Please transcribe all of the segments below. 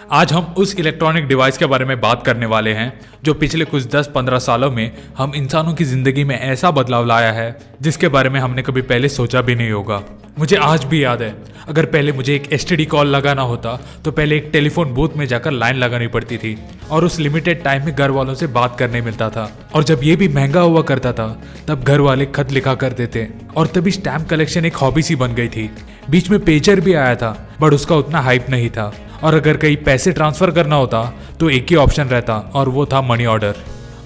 आज हम उस इलेक्ट्रॉनिक डिवाइस के बारे में बात करने वाले हैं जो पिछले कुछ 10-15 सालों में हम इंसानों की जिंदगी में ऐसा बदलाव लाया है जिसके बारे में हमने कभी पहले सोचा भी नहीं होगा। मुझे आज भी याद है, अगर पहले मुझे एक एसटीडी कॉल लगाना होता तो पहले एक टेलीफोन बूथ में जाकर लाइन लगानी पड़ती थी और उस लिमिटेड टाइम में घर वालों से बात करने मिलता था। और जब ये भी महंगा हुआ करता था तब घर वाले खत लिखा करते थे और तभी स्टैम्प कलेक्शन एक हॉबी सी बन गई थी। बीच में पेजर भी आया था बट उसका उतना हाइप नहीं था और अगर कहीं पैसे ट्रांसफर करना होता तो एक ही ऑप्शन रहता और वो था मनी ऑर्डर।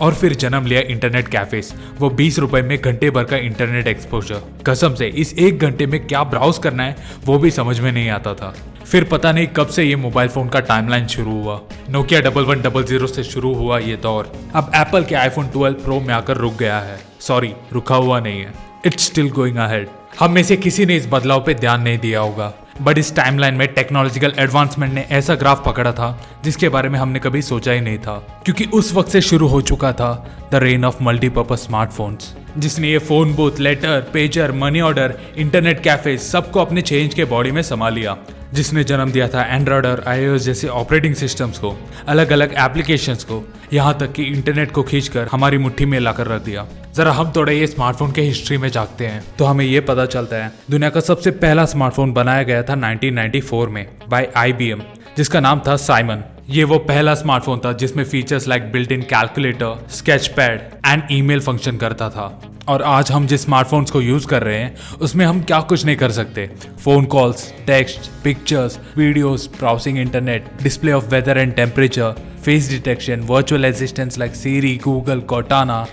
और फिर जन्म लिया इंटरनेट कैफेस, वो 20 रुपए में घंटे भर का इंटरनेट एक्सपोजर। कसम से इस 1 घंटे में क्या ब्राउज करना है वो भी समझ में नहीं आता था। फिर पता नहीं कब से ये मोबाइल फोन का टाइमलाइन शुरू हुआ। नोकिया 1100 से शुरू हुआ ये दौर अब एप्पल के आईफोन 12 प्रो में आकर रुक गया है। सॉरी, रुका हुआ नहीं है, इट्स स्टिल गोइंग अहेड। हम में से किसी ने इस बदलाव पे ध्यान नहीं दिया होगा बट इस टाइमलाइन में टेक्नोलॉजिकल एडवांसमेंट ने ऐसा ग्राफ पकड़ा था जिसके बारे में हमने कभी सोचा ही नहीं था, क्योंकि उस वक्त से शुरू हो चुका था the reign of multipurpose smartphones, जिसने ये phone booth, letter, pager, money order, internet cafe सबको अपने 6 इंच के बॉडी में समा लिया, जिसने जन्म दिया था एंड्रॉयड और iOS जैसे ऑपरेटिंग सिस्टम्स को, अलग अलग एप्लीकेशंस को, यहाँ तक कि इंटरनेट को खींचकर हमारी मुट्ठी में लाकर रख दिया। जरा हम थोड़े ये स्मार्टफोन के हिस्ट्री में झांकते हैं तो हमें ये पता चलता है दुनिया का सबसे पहला स्मार्टफोन बनाया गया था 1994 में बाय IBM, जिसका नाम था साइमन। ये वो पहला स्मार्टफोन था जिसमें features like built in calculator, sketch pad and email function करता था। और आज हम जिस स्मार्टफोन्स को यूज कर रहे हैं उसमें हम क्या कुछ नहीं कर सकते। Phone calls, text, pictures, videos, browsing internet, display of weather and temperature, face detection, virtual assistants like Siri, Google, Cortana.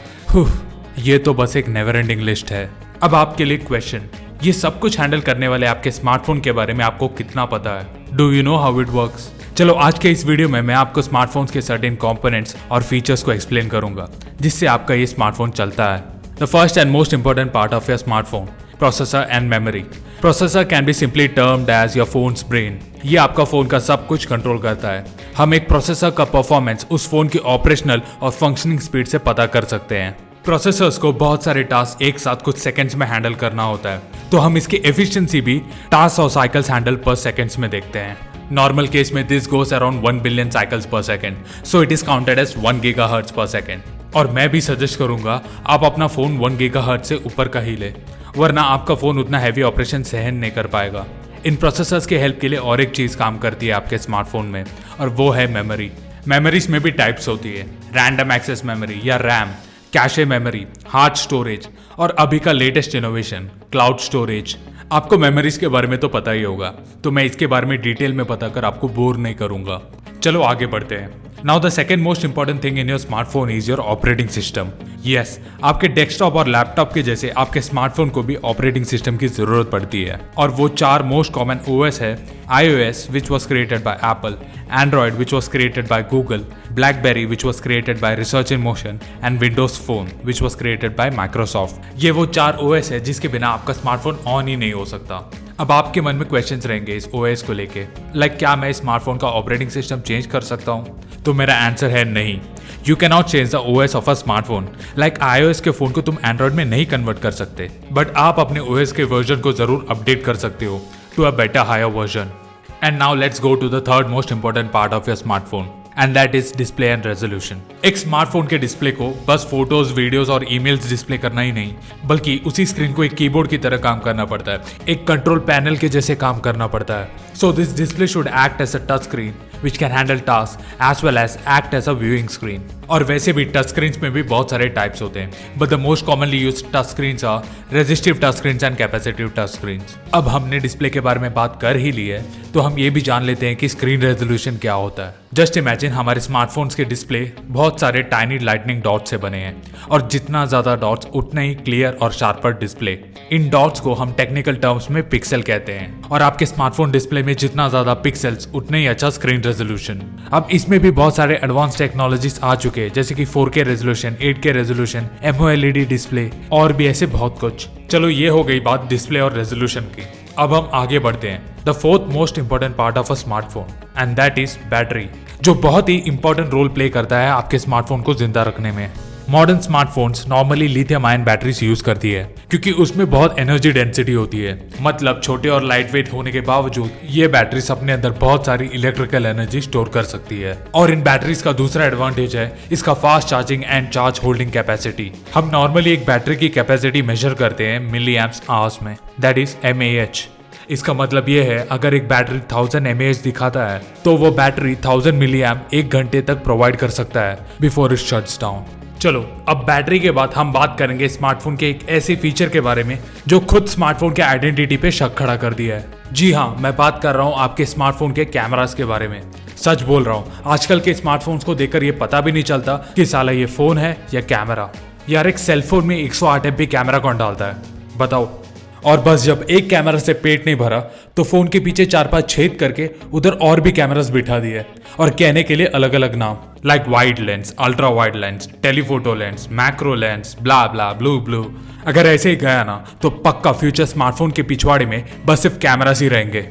ये तो बस एक नेवर एंडिंग लिस्ट है। अब आपके लिए क्वेश्चन, ये सब कुछ हैंडल करने वाले आपके स्मार्टफोन के बारे में आपको कितना पता है? Do you know how it works? चलो आज के इस वीडियो में मैं आपको स्मार्टफोन्स के सर्टेन कंपोनेंट्स और फीचर्स को एक्सप्लेन करूंगा जिससे आपका ये स्मार्टफोन चलता है। The first and most important part of your smartphone, processor and memory. Processor can be simply termed as your phone's brain. ये आपका फोन का सब कुछ कंट्रोल करता है। हम एक प्रोसेसर का परफॉर्मेंस उस फोन की ऑपरेशनल और फंक्शनिंग स्पीड से पता कर सकते हैं। प्रोसेसर्स को बहुत सारे टास्क एक साथ कुछ सेकंड्स में हैंडल करना होता है, तो हम इसकी एफिशिएंसी भी टास्क और साइकिल्स हैंडल पर सेकंड्स में देखते हैं। नॉर्मल केस में this goes around 1 billion cycles per second, so it is counted as 1 gigahertz per second. और मैं भी सजेस्ट करूंगा आप अपना फोन 1 गीगाहर्ट्ज से ऊपर का ही ले, वरना आपका फोन उतना हैवी ऑपरेशन सहन नहीं कर पाएगा। इन प्रोसेसर्स के हेल्प के लिए और एक चीज काम करती है आपके स्मार्टफोन में और वो है मेमोरी। मेमोरीज में भी टाइप्स होती है, रैंडम एक्सेस मेमोरी या RAM, cache memory, hard storage और अभी का लेटेस्ट इनोवेशन क्लाउड स्टोरेज। आपको मेमोरीज के बारे में तो पता ही होगा, तो मैं इसके बारे में डिटेल में बताकर आपको बोर नहीं करूंगा। चलो आगे बढ़ते हैं। Now the second most important thing in your smartphone is your operating system. Yes, आपके डेस्कटॉप और लैपटॉप के जैसे आपके स्मार्टफोन को भी ऑपरेटिंग सिस्टम की जरूरत पड़ती है और वो 4 मोस्ट कॉमन OS है iOS which was created by Apple, Android which was created by Google, BlackBerry which was created by Research in Motion and Windows Phone which was created by Microsoft. ये वो 4 OS है जिसके बिना आपका smartphone on ही नहीं हो सकता। अब आपके मन में क्वेश्चंस रहेंगे इस OS को लेके, लाइक क्या मैं स्मार्टफोन का ऑपरेटिंग सिस्टम चेंज कर सकता हूँ? तो मेरा आंसर है नहीं। You can not change the OS of a smartphone. Like iOS के फोन को तुम एंड्रॉइड में नहीं कन्वर्ट कर सकते, बट आप अपने OS के वर्जन को जरूर अपडेट कर सकते हो to a better higher version. And now let's go to the third most important part of your smartphone and that is display and resolution. एक स्मार्टफोन के डिस्प्ले को बस फोटोज, वीडियोस और ईमेल्स डिस्प्ले करना ही नहीं, बल्कि उसी स्क्रीन को एक कीबोर्ड की तरह काम करना पड़ता है, एक कंट्रोल पैनल के जैसे काम करना पड़ता है। So this display should act as a touch screen which can handle tasks as well as act as a viewing screen. और वैसे भी टच स्क्रीन में भी बहुत सारे टाइप्स होते हैं, but the most commonly used touch screen are resistive touch screen and capacitive touch screen. अब हमने डिस्प्ले के बारे में बात कर ही ली है तो हम ये भी जान लेते हैं कि स्क्रीन रेजोल्यूशन क्या होता है। जस्ट इमेजिन हमारे स्मार्टफोन्स के डिस्प्ले बहुत सारे टाइनी लाइटनिंग डॉट्स से बने हैं और जितना ज्यादा डॉट्स उतना ही क्लियर और शार्पर डिस्प्ले। इन डॉट्स को हम टेक्निकल टर्म्स में पिक्सल कहते हैं और आपके स्मार्टफोन डिस्प्ले में जितना ज्यादा पिक्सल्स उतना ही अच्छा स्क्रीन रेजोल्यूशन। अब इसमें भी बहुत सारे एडवांस टेक्नोलॉजीज आ चुके हैं जैसे कि 4K resolution, 8K resolution, MOLED display और भी ऐसे बहुत कुछ। चलो ये हो गई बात डिस्प्ले और रेजोल्यूशन की। अब हम आगे बढ़ते हैं the fourth most important part of a smartphone and that is battery, जो बहुत ही इंपॉर्टेंट रोल प्ले करता है आपके स्मार्टफोन को जिंदा रखने में। Modern smartphones normally lithium ion batteries use करती है क्योंकि उसमें बहुत एनर्जी डेंसिटी होती है। मतलब छोटे और लाइट वेट होने के बावजूद ये बैटरीज अपने अंदर बहुत सारी इलेक्ट्रिकल एनर्जी स्टोर कर सकती है। और इन बैटरीज का दूसरा एडवांटेज है इसका fast charging and charge holding capacity. हम नॉर्मली एक बैटरी की कैपेसिटी मेजर करते हैं मिली एम्प्स आवर्स में, दैट इज mAh। इसका मतलब ये है अगर एक बैटरी 1000 mAh दिखाता है तो वो बैटरी 1000 मिली एम्प 1 घंटे तक प्रोवाइड कर सकता है बिफोर इट शट्स डाउन। चलो अब बैटरी के बाद हम बात करेंगे स्मार्टफोन के एक ऐसे फीचर के बारे में जो खुद स्मार्टफोन के आइडेंटिटी पे शक खड़ा कर दिया है। जी हाँ, मैं बात कर रहा हूँ आपके स्मार्टफोन के कैमरास के बारे में। सच बोल रहा हूँ, आजकल के स्मार्टफोन्स को देखकर ये पता भी नहीं चलता कि साला ये फोन है या कैमरा। यार एक सेलफोन में 108 MP कैमरा कौन डालता है बताओ। और बस जब एक कैमरा से पेट नहीं भरा तो फोन के पीछे 4-5 छेद करके उधर और भी कैमरास बिठा दिए और कहने के लिए अलग अलग नाम, like wide lens, ultra wide lens, telephoto lens, macro lens, blah blah blue blue. अगर ऐसे ही गया ना तो पक्का फ्यूचर स्मार्टफोन के पिछवाड़े में बस सिर्फ कैमरास ही रहेंगे।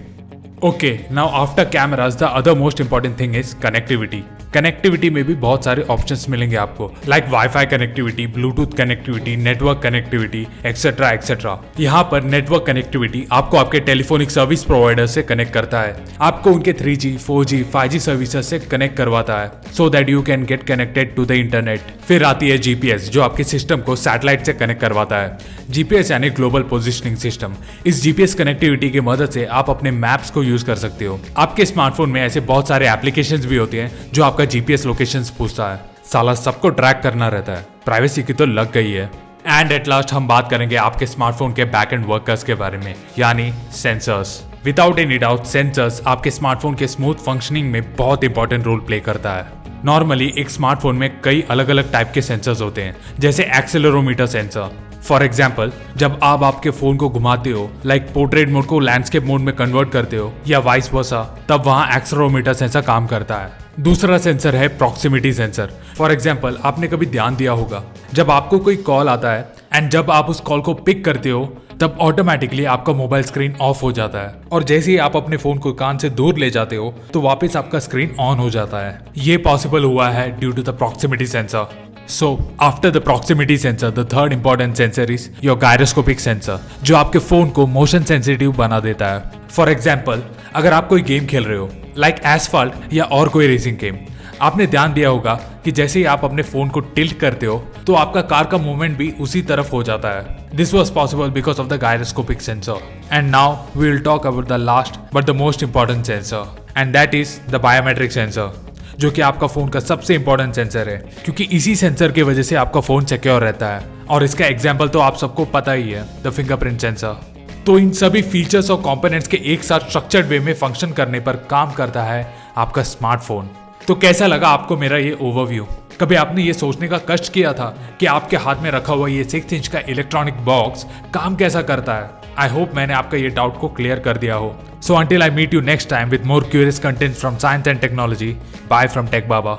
Okay, now after cameras the other most important thing is connectivity. Connectivity में भी बहुत सारे ऑप्शंस मिलेंगे आपको, like wifi connectivity, Bluetooth connectivity, network connectivity etcetera etcetera. यहाँ पर नेटवर्क कनेक्टिविटी आपको आपके टेलीफोनिक सर्विस प्रोवाइडर से कनेक्ट करता है, आपको उनके 3G, 4G, 5G सर्विसेज से कनेक्ट करवाता है so that you can get connected to the internet. फिर आती है GPS जो आपके सिस्टम को सैटेलाइट से कनेक्ट करवाता है। GPS यानी ग्लोबल पोजिशनिंग सिस्टम। इस GPS कनेक्टिविटी की मदद से आप अपने मैप्स को यूज कर सकते हो। आपके स्मार्टफोन में ऐसे बहुत सारे एप्लीकेशंस भी होते हैं जो आपका GPS लोकेशंस पूछता है। साला सबको ट्रैक करना रहता है, प्राइवेसी की तो लग गई है। एंड एट लास्ट हम बात करेंगे आपके स्मार्टफोन के बैक एंड वर्कर्स के बारे में, यानी sensors. Without any doubt sensors आपके स्मार्टफोन के स्मूथ फंक्शनिंग में बहुत इंपॉर्टेंट रोल प्ले करता है। नॉर्मली एक स्मार्टफोन में कई अलग अलग टाइप के सेंसर्स होते हैं, जैसे एक्सेलेरोमीटर सेंसर। फॉर एग्जाम्पल, जब आप आपके फोन को घुमाते हो, लाइक पोर्ट्रेट मोड को लैंडस्केप मोड में कन्वर्ट करते हो या वाइस वर्सा, तब वहां एक्सेलेरोमीटर सेंसर काम करता है। दूसरा सेंसर है प्रॉक्सिमिटी सेंसर। फॉर एग्जाम्पल, आपने कभी ध्यान दिया होगा जब आपको कोई कॉल आता है एंड जब आप उस कॉल को पिक करते हो तब ऑटोमेटिकली आपका मोबाइल स्क्रीन ऑफ हो जाता है और जैसे ही आप अपने फोन को कान से दूर ले जाते हो तो वापस आपका स्क्रीन ऑन हो जाता है। ये पॉसिबल हुआ है due to the proximity sensor. So, after the proximity sensor, the third important sensor is your gyroscopic sensor, जो आपके फोन को मोशन सेंसिटिव बना देता है। फॉर एग्जाम्पल, अगर आप कोई गेम खेल रहे हो, लाइक एसफॉल्ट या और कोई रेसिंग गेम, आपने ध्यान दिया होगा कि जैसे ही आप अपने फोन को टिल्ट करते हो तो आपका कार का मूवमेंट भी उसी तरफ हो जाता है। This was possible because of the gyroscopic sensor. And now we will talk about the last but the most important sensor, and that is the biometric sensor, जो कि आपका फोन का सबसे इंपॉर्टेंट सेंसर है क्योंकि इसी सेंसर की वजह से आपका फोन सिक्योर रहता है। और इसका एग्जांपल तो आप सबको पता ही है, द फिंगरप्रिंट सेंसर। तो इन सभी फीचर्स और कंपोनेंट्स के एक साथ स्ट्रक्चर्ड वे में फंक्शन करने पर काम करता है आपका स्मार्टफोन। तो कैसा लगा आपको मेरा ये ओवरव्यू? कभी आपने ये सोचने का कष्ट किया था कि आपके हाथ में रखा हुआ ये 6 इंच का इलेक्ट्रॉनिक बॉक्स काम कैसा करता है? आई होप मैंने आपका ये डाउट को क्लियर कर दिया हो। So until I meet you next time with more curious content from science and technology, bye from Tech Baba.